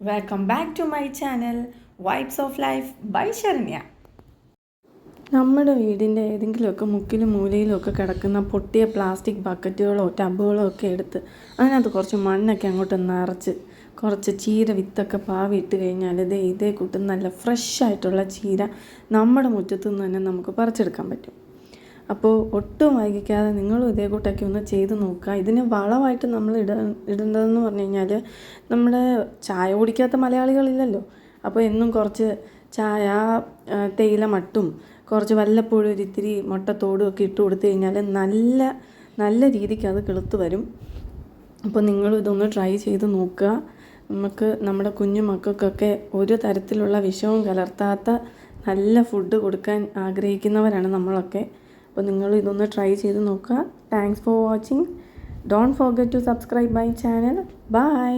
Welcome back to my channel vibes of life by Saranya. നമ്മുടെ വീടിൻ്റെ ഏതെങ്കിലുമൊക്കെ മുക്കിലും മൂലയിലും ഒക്കെ കിടക്കുന്ന പൊട്ടിയ പ്ലാസ്റ്റിക് ബക്കറ്റുകളോ ടബുകളോ ഒക്കെ എടുത്ത് അതിനകത്ത് കുറച്ച് മണ്ണൊക്കെ അങ്ങോട്ട് നിറച്ച് കുറച്ച് ചീര വിത്തൊക്കെ പാവി ഇട്ട് കഴിഞ്ഞാൽ ഇതേ കൂട്ട് നല്ല ഫ്രഷ് ആയിട്ടുള്ള ചീര നമ്മുടെ മുറ്റത്തു നിന്ന് തന്നെ നമുക്ക് പറിച്ചെടുക്കാൻ പറ്റും. അപ്പോൾ ഒട്ടും വൈകിക്കാതെ നിങ്ങളും ഇതേ കൂട്ടൊക്കെ ഒന്ന് ചെയ്ത് നോക്കുക. ഇതിന് വളമായിട്ട് നമ്മൾ ഇടേണ്ടതെന്ന് പറഞ്ഞു കഴിഞ്ഞാൽ നമ്മുടെ ചായ കുടിക്കാത്ത മലയാളികളില്ലല്ലോ. അപ്പോൾ എന്നും കുറച്ച് ചായ തേയില മട്ടും കുറച്ച് വല്ലപ്പോഴും ഒരു ഇത്തിരി മുട്ടത്തോടും ഒക്കെ ഇട്ട് കൊടുത്തു കഴിഞ്ഞാൽ നല്ല രീതിക്ക് അത് കിളുത്ത് വരും. അപ്പോൾ നിങ്ങളും ഇതൊന്ന് ട്രൈ ചെയ്ത് നോക്കുക. നമുക്ക് നമ്മുടെ കുഞ്ഞു മക്കൾക്കൊക്കെ ഒരു തരത്തിലുള്ള വിഷവും കലർത്താത്ത നല്ല ഫുഡ് കൊടുക്കാൻ ആഗ്രഹിക്കുന്നവരാണ് നമ്മളൊക്കെ. അപ്പോൾ നിങ്ങൾ ഇതൊന്ന് ട്രൈ ചെയ്ത് നോക്കുക. Thanks for watching. Don't forget to subscribe my channel. By.